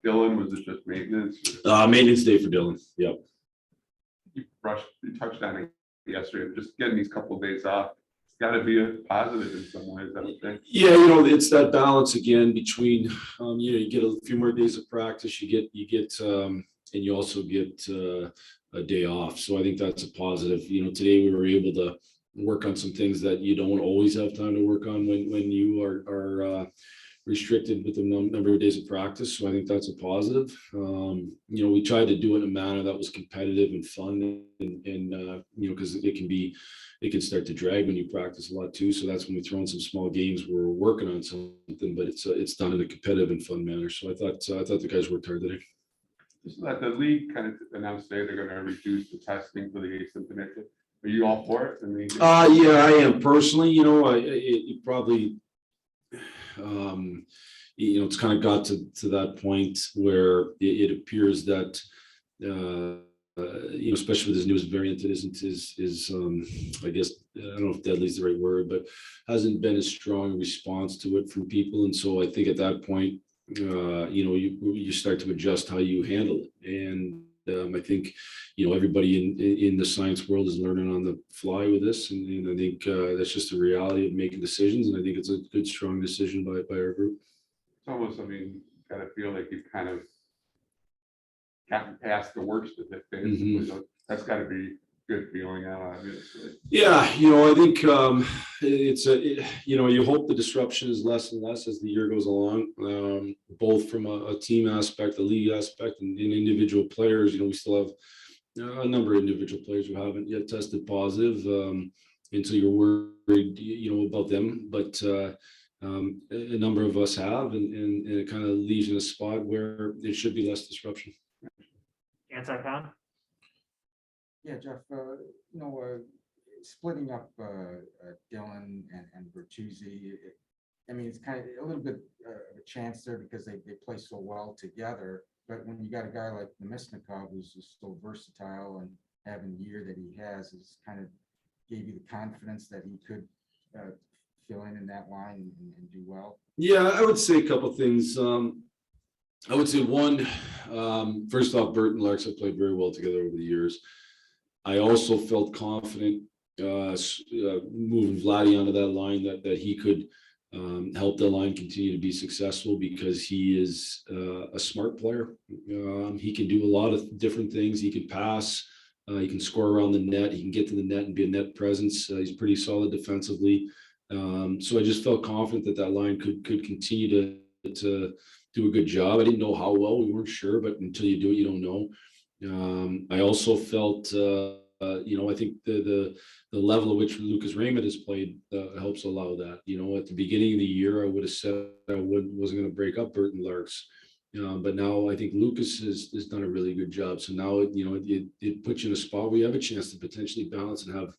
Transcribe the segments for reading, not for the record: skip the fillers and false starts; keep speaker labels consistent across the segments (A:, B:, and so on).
A: Dylan, was it just maintenance?
B: Maintenance day for Dylan. Yep.
A: You touched on it yesterday, just getting these couple of days off. It's got to be a positive in some ways, I would think.
B: Yeah, it's that balance again between, you get a few more days of practice, you get, and you also get a day off. So I think that's a positive. Today we were able to work on some things that you don't always have time to work on when you are restricted with the number of days of practice. So I think that's a positive. We tried to do it in a manner that was competitive and fun, and because it can start to drag when you practice a lot too. So that's when we throw in some small games where we're working on something, but it's done in a competitive and fun manner. So I thought the guys worked hard today.
A: Just let the league kind of announce today they're going to reduce the testing for the asymptomatic. Are you all for it?
B: Yeah, I am personally. It probably. It's kind of got to that point where it appears that especially with this newest variant, it isn't I guess I don't know if deadly is the right word, but hasn't been a strong response to it from people. And so I think at that point, you start to adjust how you handle it. And I think everybody in the science world is learning on the fly with this, and I think that's just the reality of making decisions. And I think it's a good, strong decision by our group.
A: It's almost, got to feel like you've kind of gotten past the worst of it.
B: Mm-hmm.
A: That's got to be good feeling out, obviously.
B: Yeah, I think you hope the disruption is less and less as the year goes along, both from a team aspect, a league aspect, and in individual players. We still have a number of individual players who haven't yet tested positive, and so you're worried, about them. But a number of us have, and it kind of leaves in a spot where there should be less disruption.
C: Anti-con?
D: Yeah, Jeff, splitting up Dylan and Bertuzzi, it's kind of a little bit of a chance there because they play so well together. But when you got a guy like Namestnikov, who's just so versatile and having the year that he has, is kind of gave you the confidence that he could fill in that line and do well.
B: Yeah, I would say a couple of things. I would say one, first off, Bert and Larks have played very well together over the years. I also felt confident moving Vladdy onto that line that he could help the line continue to be successful because he is a smart player. He can do a lot of different things. He can pass. He can score around the net. He can get to the net and be a net presence. He's pretty solid defensively. So I just felt confident that line could continue to do a good job. I didn't know how well. We weren't sure, but until you do it, you don't know. I also felt, I think the level at which Lucas Raymond has played helps allow that. At the beginning of the year, I would have said I wasn't going to break up Bert and Larks. But now I think Lucas has done a really good job. So now, it puts you in a spot where you have a chance to potentially balance and have,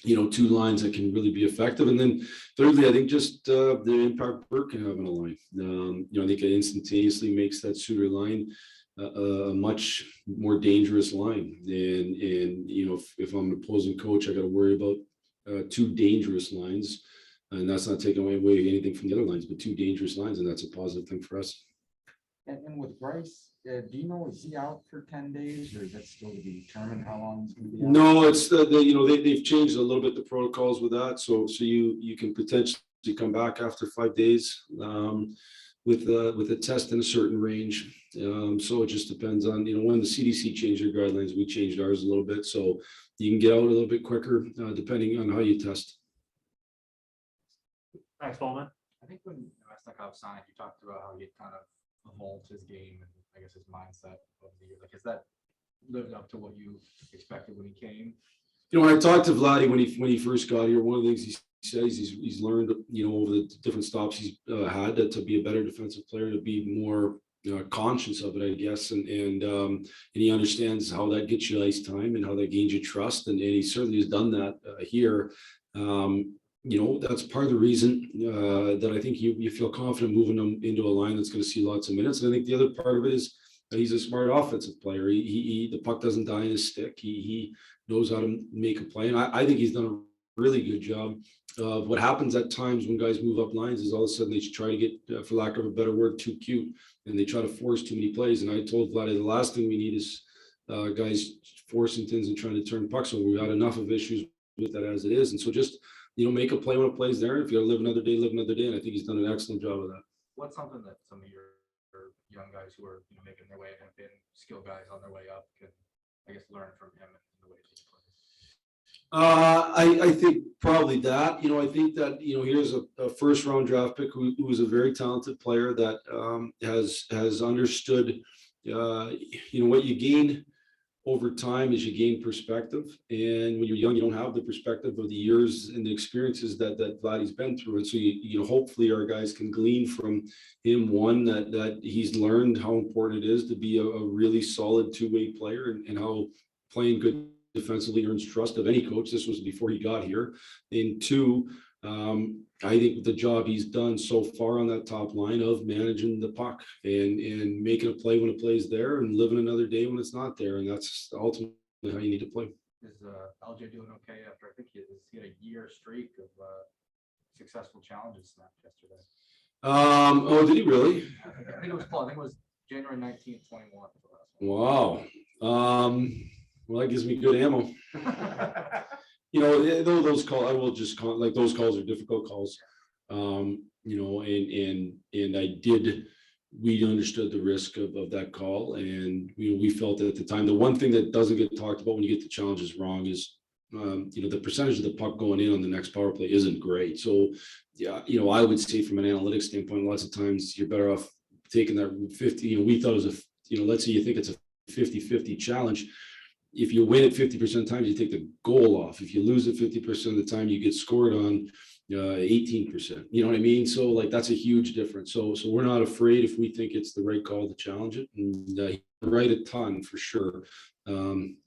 B: two lines that can really be effective. And then thirdly, I think just the impact Bert can have in a line. I think it instantaneously makes that Suter line a much more dangerous line. And if I'm an opposing coach, I got to worry about two dangerous lines. And that's not taking away anything from the other lines, but two dangerous lines. And that's a positive thing for us.
D: And with Bryce, do you know, is he out for 10 days or is that still to be determined how long he's going to be out?
B: No, it's they've changed a little bit the protocols with that. So you can potentially come back after 5 days with a test in a certain range. So it just depends on, when the CDC changed their guidelines, we changed ours a little bit. So you can get out a little bit quicker depending on how you test.
C: Thanks, Bowman.
E: I think when Namestnikov signed, you talked about how he kind of evolved his game and I guess his mindset over the year. Like, has that lived up to what you expected when he came?
B: When I talked to Vladdy when he first got here, one of the things he says he's learned, over the different stops he's had to be a better defensive player, to be more conscious of it, I guess, and he understands how that gets you ice time and how that gains you trust, and he certainly has done that here. That's part of the reason that I think you feel confident moving him into a line that's going to see lots of minutes. And I think the other part of it is that he's a smart offensive player. The puck doesn't die in his stick. He knows how to make a play. And I think he's done a really good job. What happens at times when guys move up lines is all of a sudden they try to get, for lack of a better word, too cute. and they try to force too many plays. And I told Vladdy, the last thing we need is guys forcing things and trying to turn pucks. So we got enough of issues with that as it is. And so just, make a play when it plays there. If you gotta live another day, live another day. And I think he's done an excellent job of that.
E: What's something that some of your young guys who are making their way and have been skill guys on their way up can, I guess, learn from him and the way he plays?
B: I think probably that, I think that, here's a first round draft pick who is a very talented player that has understood, what you gain over time is you gain perspective. And when you're young, you don't have the perspective of the years and the experiences that Vladdy's been through. And so, hopefully our guys can glean from him, one, that he's learned how important it is to be a really solid two-way player and how playing good defensively earns trust of any coach. This was before he got here. And two, I think the job he's done so far on that top line of managing the puck and making a play when it plays there and living another day when it's not there. And that's ultimately how you need to play.
E: Is LJ doing okay after, I think he had a year streak of successful challenges snapped yesterday?
B: Oh, did he really?
E: I think it was close. I think it was January 19th, 21.
B: Wow. Well, that gives me good ammo. Those calls, I will just call, like, those calls are difficult calls. And we understood the risk of that call. And, we felt at the time, the one thing that doesn't get talked about when you get the challenges wrong is, the percentage of the puck going in on the next power play isn't great. So, yeah, I would say from an analytics standpoint, lots of times you're better off taking that 50, we thought it was let's say you think it's a 50-50 challenge. If you win it 50% of the time, you take the goal off. If you lose it 50% of the time, you get scored on 18%. You know what I mean? So, like, that's a huge difference. So we're not afraid if we think it's the right call to challenge it. And right a ton for sure.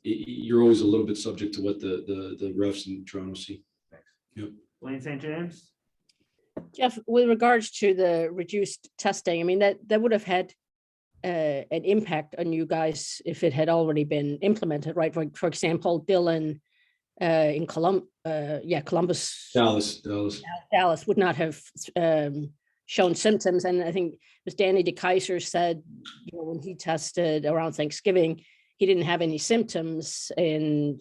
B: You're always a little bit subject to what the refs in Toronto see.
E: Thanks.
B: Yep.
C: Wayne St. James?
F: Jeff, with regards to the reduced testing, I mean, that would have had an impact on you guys if it had already been implemented, right? For example, Dylan in Columbus, Dallas would not have shown symptoms. And I think it was Danny DeKaiser said, when he tested around Thanksgiving, he didn't have any symptoms. And,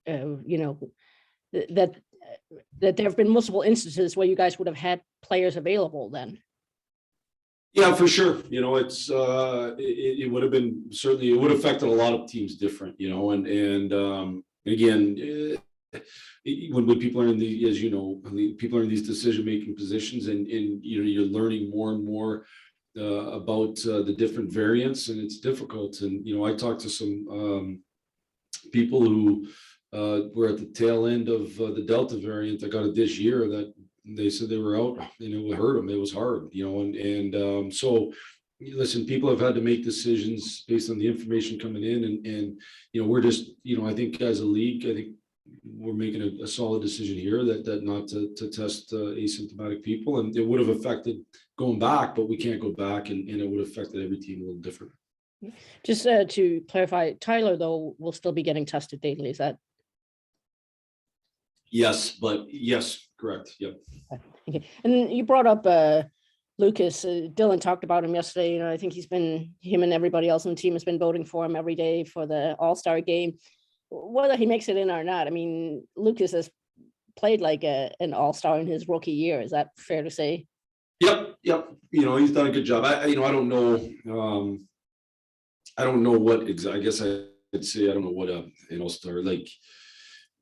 F: that there have been multiple instances where you guys would have had players available then.
B: Yeah, for sure. It's it would have been, certainly it would have affected a lot of teams different, and again, when people are in the, as people are in these decision-making positions and you're learning more and more about the different variants, and it's difficult. And, I talked to some people who were at the tail end of the Delta variant that got it this year, that they said they were out and it hurt them. It was hard, so listen, people have had to make decisions based on the information coming in, and we're just, I think as a league, I think we're making a solid decision here that not to test asymptomatic people, and it would have affected going back, but we can't go back, and it would have affected every team a little different.
F: Just to clarify, Tyler, though, will still be getting tested daily. Is that?
B: Yes, correct. Yep.
F: Okay. And you brought up Lucas. Dylan talked about him yesterday. I think him and everybody else on the team has been voting for him every day for the All-Star game. Whether he makes it in or not, I mean, Lucas has played like an All-Star in his rookie year. Is that fair to say?
B: Yep. He's done a good job. I don't know. I don't know what exactly. I guess I'd say I don't know what an All-Star, like.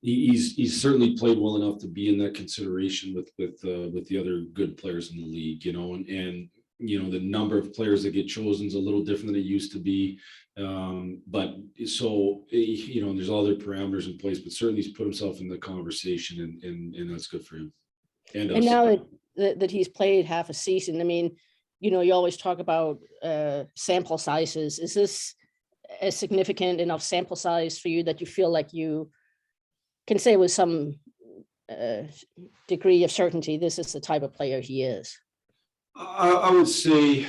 B: He's certainly played well enough to be in that consideration with the other good players in the league, and the number of players that get chosen is a little different than it used to be. But so, there's all their parameters in place, but certainly he's put himself in the conversation, and that's good for him. And
F: now that he's played half a season, I mean, you always talk about sample sizes. Is this a significant enough sample size for you that you feel like you can say with some degree of certainty, this is the type of player he is?
B: I would say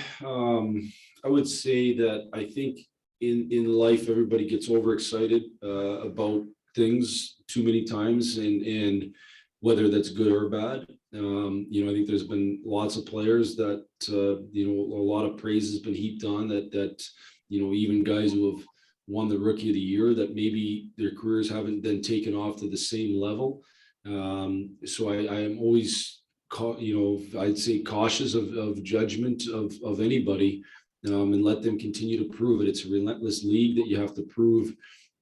B: that I think in life, everybody gets overexcited about things too many times, and whether that's good or bad. I think there's been lots of players that, a lot of praise has been heaped on that, even guys who have won the Rookie of the Year, that maybe their careers haven't then taken off to the same level. So I am always, I'd say cautious of judgment of anybody, and let them continue to prove it. It's a relentless league that you have to prove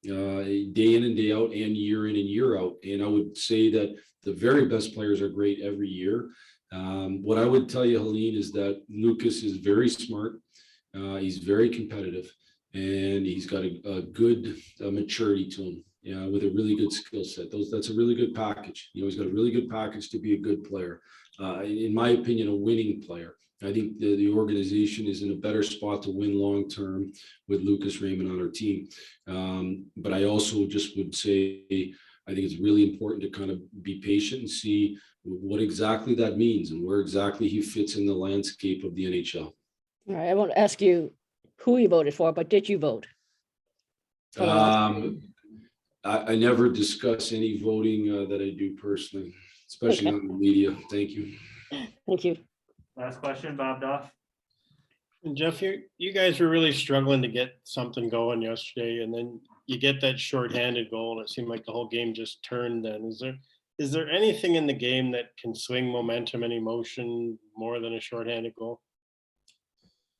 B: day in and day out and year in and year out. And I would say that the very best players are great every year. What I would tell you, Helene, is that Lucas is very smart. He's very competitive, and he's got a good maturity to him. With a really good skill set. That's a really good package. He's got a really good package to be a good player. In my opinion, a winning player. I think the organization is in a better spot to win long term with Lucas Raymond on our team. But I also just would say, I think it's really important to kind of be patient and see what exactly that means and where exactly he fits in the landscape of the NHL.
F: All right, I won't ask you who you voted for, but did you vote?
B: I never discuss any voting that I do personally, especially on the media. Thank you.
F: Thank you.
C: Last question, Bob Duff.
G: And Jeff, you guys were really struggling to get something going yesterday, and then you get that shorthanded goal, and it seemed like the whole game just turned then. Is there anything in the game that can swing momentum and emotion more than a shorthanded goal?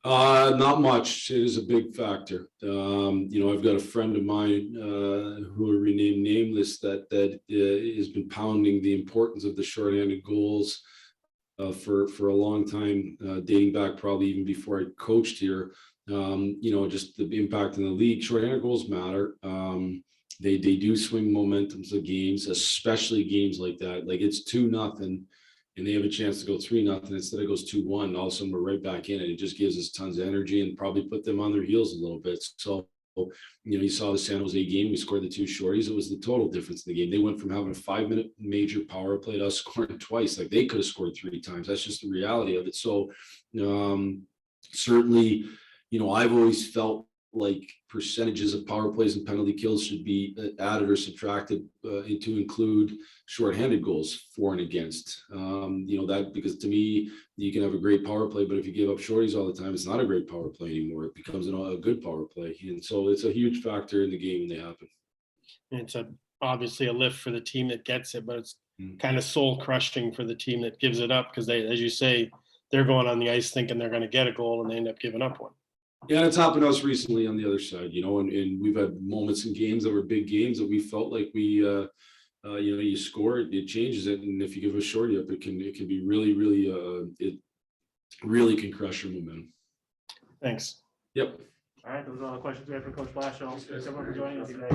B: Not much. It is a big factor. I've got a friend of mine who will remain nameless that has been pounding the importance of the shorthanded goals for a long time, dating back probably even before I coached here. Just the impact in the league. Shorthanded goals matter. They do swing momentums of games, especially games like that. Like it's 2-0. And they have a chance to go 3-0. Instead, it goes 2-1. All of a sudden, we're right back in it. It just gives us tons of energy and probably put them on their heels a little bit. So, you saw the San Jose game. We scored the 2 shorties. It was the total difference in the game. They went from having a 5-minute major power play to us scoring twice. Like they could have scored 3 times. That's just the reality of it. So, certainly, I've always felt like percentages of power plays and penalty kills should be added or subtracted to include shorthanded goals for and against. That because to me, you can have a great power play, but if you give up shorties all the time, it's not a great power play anymore. It becomes a good power play. And so it's a huge factor in the game when they happen.
G: And it's obviously a lift for the team that gets it, but it's kind of soul crushing for the team that gives it up because they, as you say, they're going on the ice thinking they're going to get a goal and they end up giving up one.
B: Yeah, it's happened to us recently on the other side, and we've had moments in games that were big games that we felt like we, you score it changes it, and if you give a shorty up, it can be really, really, it really can crush your momentum.
G: Thanks.
B: Yep.
C: All right, those are all the questions we have for Coach Blashill. Thanks everyone for joining us today.